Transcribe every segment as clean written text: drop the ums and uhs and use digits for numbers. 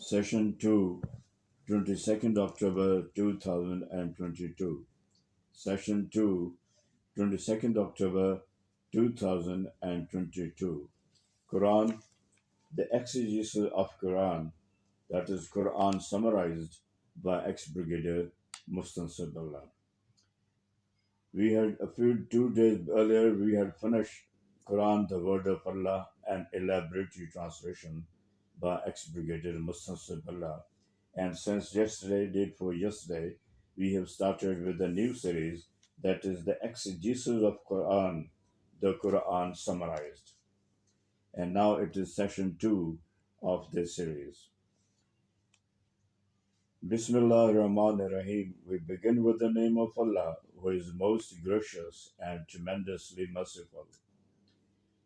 Session 2, 22nd October 2022. Session 2, 22nd October 2022. Quran, the exegesis of Quran, that is Quran summarized by ex-brigadier Mustansibullah. We had 2 days earlier, we had finished Quran, the word of Allah, an elaboratory translation by ex-brigadier Mustansibullah. And since yesterday, date for yesterday, we have started with a new series that is the exegesis of Quran, the Quran summarized. And now it is session 2 of this series. Bismillah ar-Rahman ar-Rahim. We begin with the name of Allah, who is most gracious and tremendously merciful.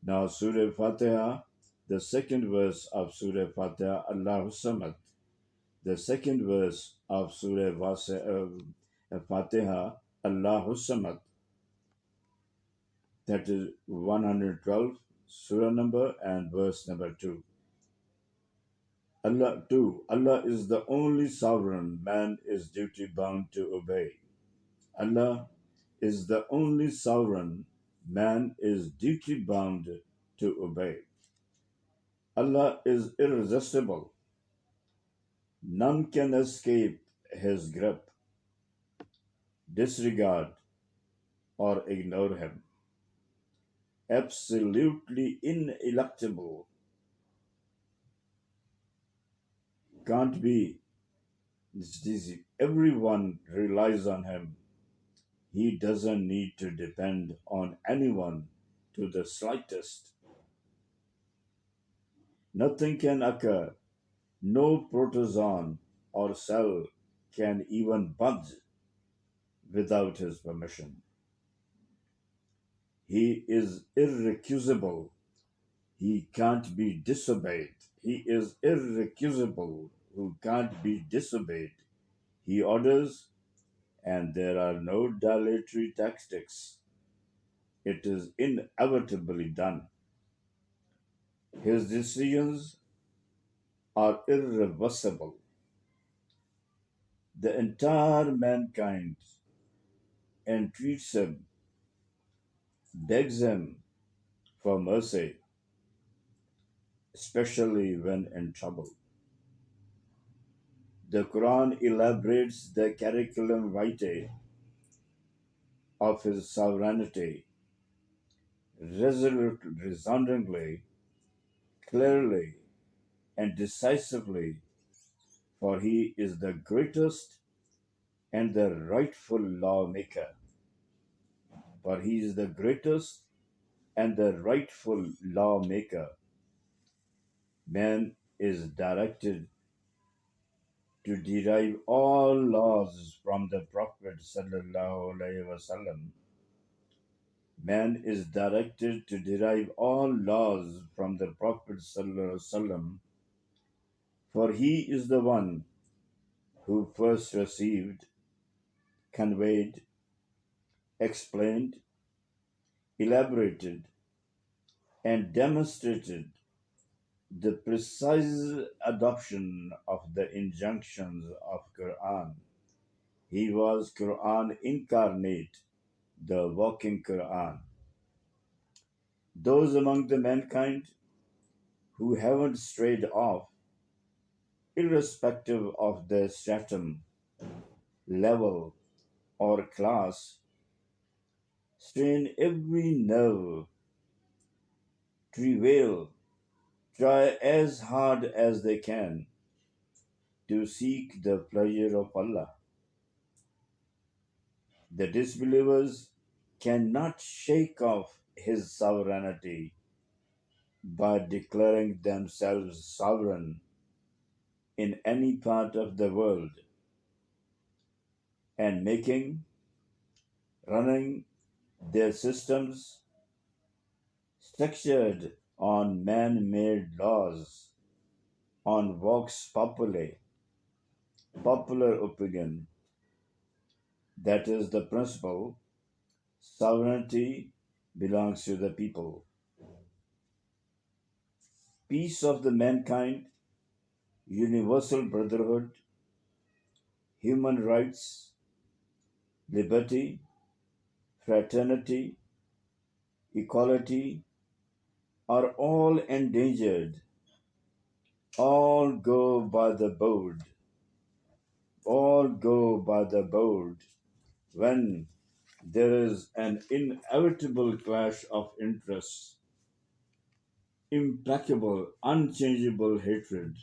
Now, Surah Fatiha, the second verse of Surah Fatiha, Allahu Samad. The second verse of Surah Fatiha, Allahu Samad. That is 112, Surah number and verse number 2. Allah is the only sovereign man is duty bound to obey. Allah is the only sovereign man is duty bound to obey. Allah is irresistible. None can escape his grip, disregard, or ignore him. Absolutely ineluctable. Can't be. It's easy. Everyone relies on him. He doesn't need to depend on anyone to the slightest. Nothing can occur. No protozoan or cell can even budge without his permission. He is irrecusable. He can't be disobeyed. He is irrecusable, who can't be disobeyed. He orders, and there are no dilatory tactics. It is inevitably done. His decisions are irreversible. The entire mankind entreats him, begs him for mercy, especially when in trouble. The Quran elaborates the curriculum vitae of his sovereignty resoundingly, clearly, and decisively, for he is the greatest and the rightful lawmaker. For he is the greatest and the rightful lawmaker. Man is directed to derive all laws from the Prophet sallallahu alaihi wasallam. Man is directed to derive all laws from the Prophet sallallahu alaihi wasallam, for he is the one who first received, conveyed, explained, elaborated, and demonstrated the precise adoption of the injunctions of Quran. He was Quran incarnate, the walking Quran. Those among the mankind who haven't strayed off, irrespective of their stratum, level, or class, strain every nerve, travail, try as hard as they can to seek the pleasure of Allah. The disbelievers cannot shake off His sovereignty by declaring themselves sovereign in any part of the world and running their systems structured on man-made laws, on vox populi, popular opinion. That is the principle. Sovereignty belongs to the people. Peace of the mankind universal brotherhood, human rights, liberty, fraternity, equality are all endangered, all go by the board, all go by the board when there is an inevitable clash of interests, implacable, unchangeable hatred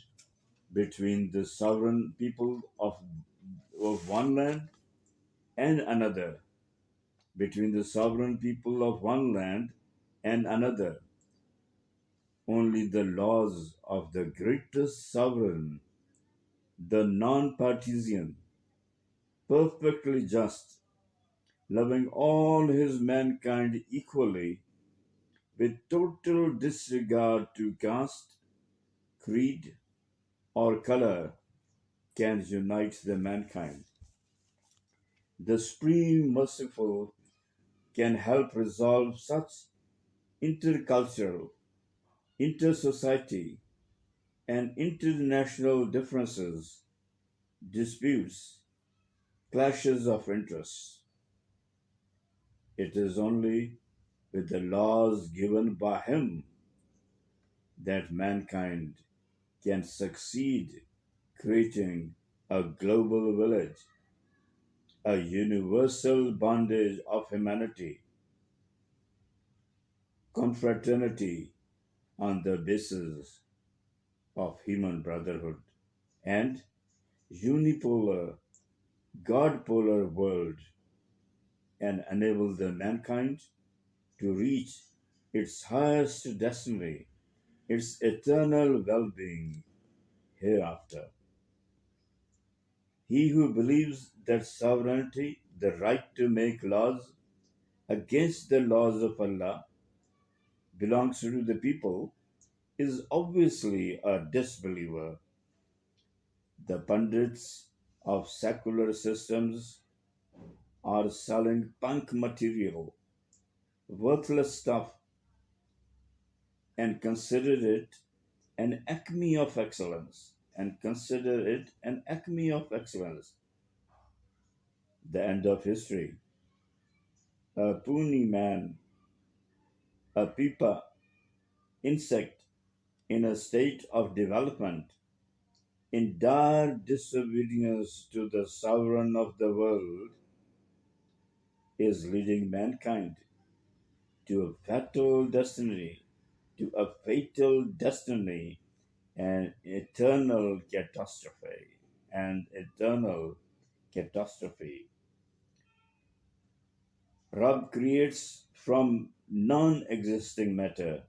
between the sovereign people of one land and another, between the sovereign people of one land and another. Only the laws of the greatest sovereign, the non partisan, perfectly just, loving all his mankind equally, with total disregard to caste, creed, or color, can unite the mankind. The Supreme Merciful can help resolve such intercultural, intersociety, and international differences, disputes, clashes of interests. It is only with the laws given by Him that mankind can succeed creating a global village, a universal bondage of humanity, confraternity on the basis of human brotherhood, and unipolar, God-polar world, and enable the mankind to reach its highest destiny, its eternal well-being hereafter. He who believes that sovereignty, the right to make laws against the laws of Allah, belongs to the people, is obviously a disbeliever. The pundits of secular systems are selling punk material, worthless stuff, and consider it an acme of excellence. And consider it an acme of excellence. The end of history. A puny man, a pipa, insect in a state of development, in dire disobedience to the sovereign of the world, is leading mankind to a fatal destiny, to a fatal destiny, an eternal catastrophe, and eternal catastrophe. Rab creates from non existing matter,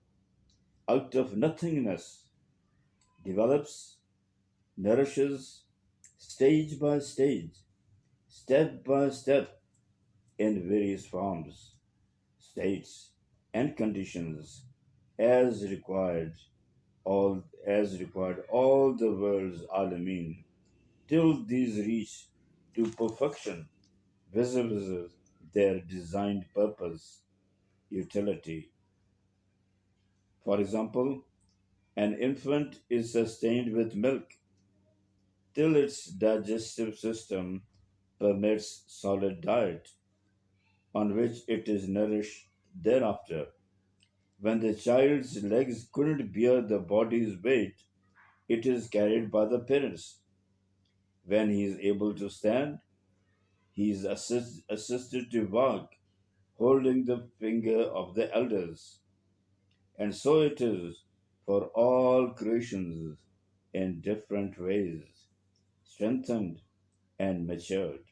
out of nothingness, develops, nourishes, stage by stage, step by step, in various forms, states, and conditions, as required, all the world's alameen, till these reach to perfection, visible their designed purpose, utility. For example, an infant is sustained with milk till its digestive system permits solid diet, on which it is nourished thereafter. When the child's legs couldn't bear the body's weight, it is carried by the parents. When he is able to stand, he is assisted to walk, holding the finger of the elders. And so it is for all creations in different ways, strengthened and matured.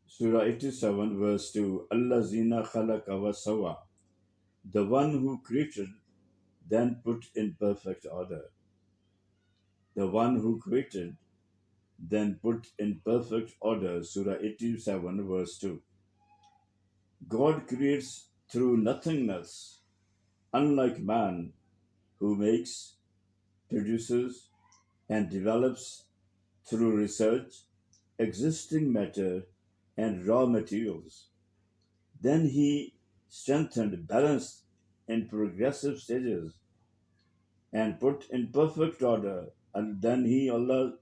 Surah 87, verse 2, Allazina khalaqa wa sawa. The one who created, then put in perfect order. The one who created, then put in perfect order. Surah 87, verse 2. God creates through nothingness, unlike man who makes, produces, and develops through research existing matter and raw materials. Then he strengthened, balanced in progressive stages and put in perfect order. And then He, Allah,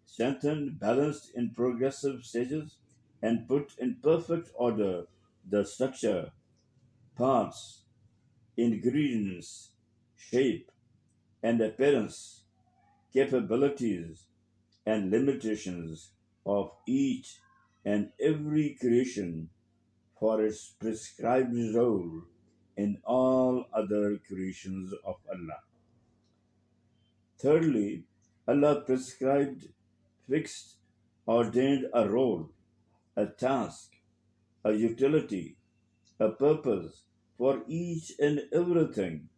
strengthened, balanced in progressive stages, and put in perfect order the structure, parts, ingredients, shape, and appearance, capabilities, and limitations of each and every creation for its prescribed role in all other creations of Allah. Thirdly, Allah prescribed, fixed, ordained a role, a task, a utility, a purpose for each and everything,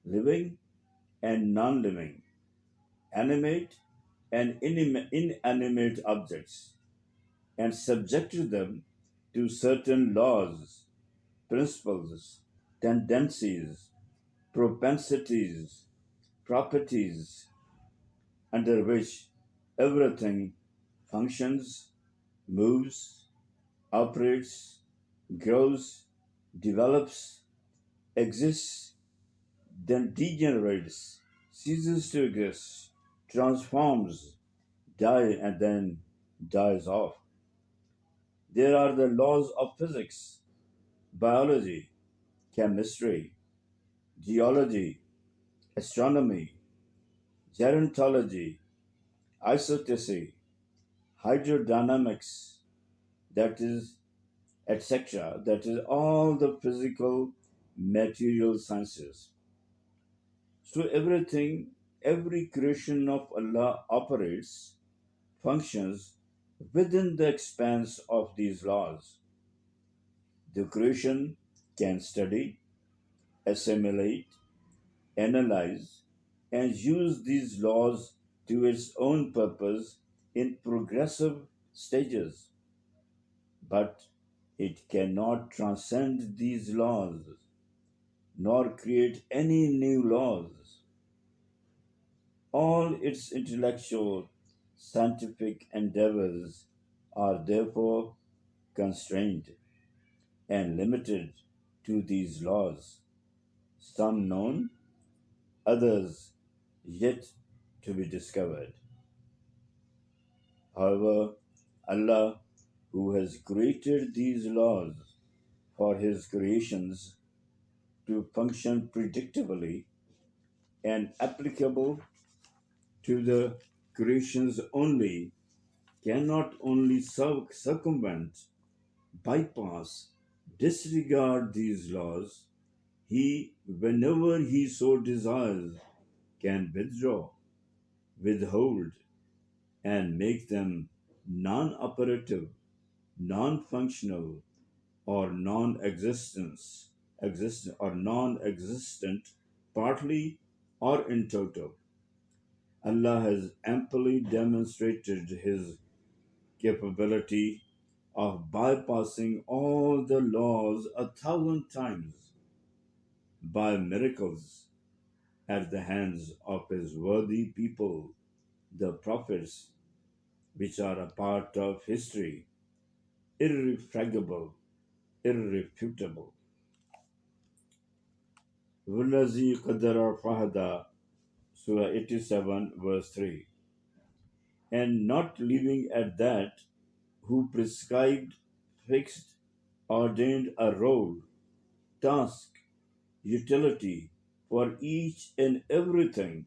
living and non living, animate and inanimate objects, and subjected them to certain laws, principles, tendencies, propensities, properties, under which everything functions, moves, operates, grows, develops, exists, then degenerates, ceases to exist, transforms, dies, and then dies off. There are the laws of physics, biology, chemistry, geology, astronomy, gerontology, isotopy, hydrodynamics, that is, etc. That is all the physical material sciences. So everything, every creation of Allah operates, functions within the expanse of these laws. The creation can study, assimilate, analyze, and use these laws to its own purpose in progressive stages, but it cannot transcend these laws nor create any new laws. All its intellectual, scientific endeavors are therefore constrained and limited to these laws, some known, others yet to be discovered. However, Allah, who has created these laws for His creations to function predictably and applicable to the creations only, cannot only circumvent, bypass, disregard these laws, He, whenever He so desires, can withdraw, withhold, and make them non operative, non functional, or non existent, partly or in total. Allah has amply demonstrated His capability of bypassing all the laws 1,000 times by miracles at the hands of His worthy people, the prophets, which are a part of history, irrefragable, irrefutable. Wallazi Qadara Fahada, Surah 87, verse 3. And not leaving at that, who prescribed, fixed, ordained a role, task, utility for each and everything,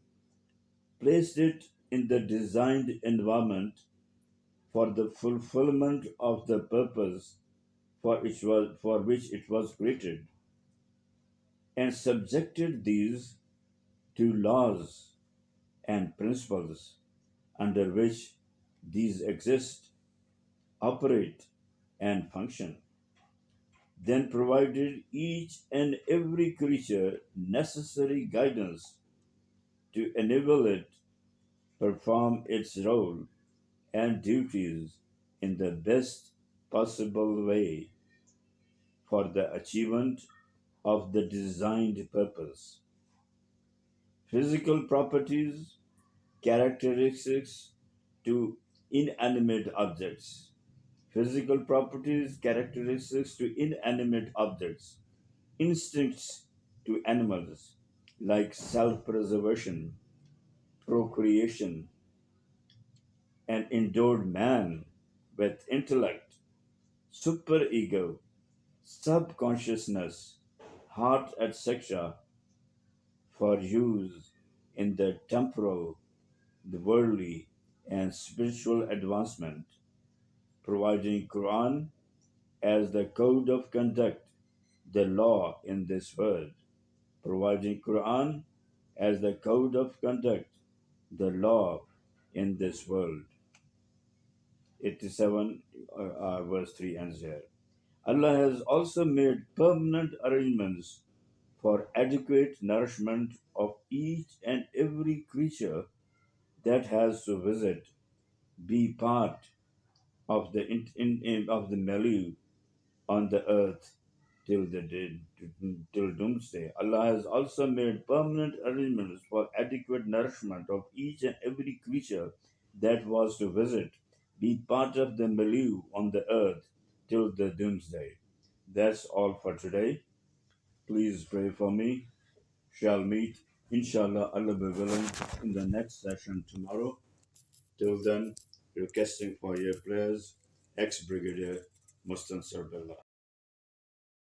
placed it in the designed environment for the fulfillment of the purpose for which it was created, and subjected these to laws and principles under which these exist, operate, and function, then provided each and every creature necessary guidance to enable it perform its role and duties in the best possible way for the achievement of the designed purpose. Physical properties, characteristics to inanimate objects. Physical properties, characteristics to inanimate objects. Instincts to animals. like self preservation, procreation, and endowed man with intellect, superego, subconsciousness, heart, etc., for use in the temporal, the worldly, and spiritual advancement, providing Quran as the code of conduct, the law in this world, providing Quran as the code of conduct, the law in this world. 87 verse 3 ends here. Allah has also made permanent arrangements for adequate nourishment of each and every creature that has to visit, be part of the of the milieu on the earth till the day, till doomsday. Allah has also made permanent arrangements for adequate nourishment of each and every creature that was to visit, be part of the milieu on the earth till the doomsday. That's all for today. Please pray for me. Shall meet, inshallah, Allah be willing, in the next session tomorrow. Till then, requesting for your prayers, ex-Brigadier Mustan Sardallah.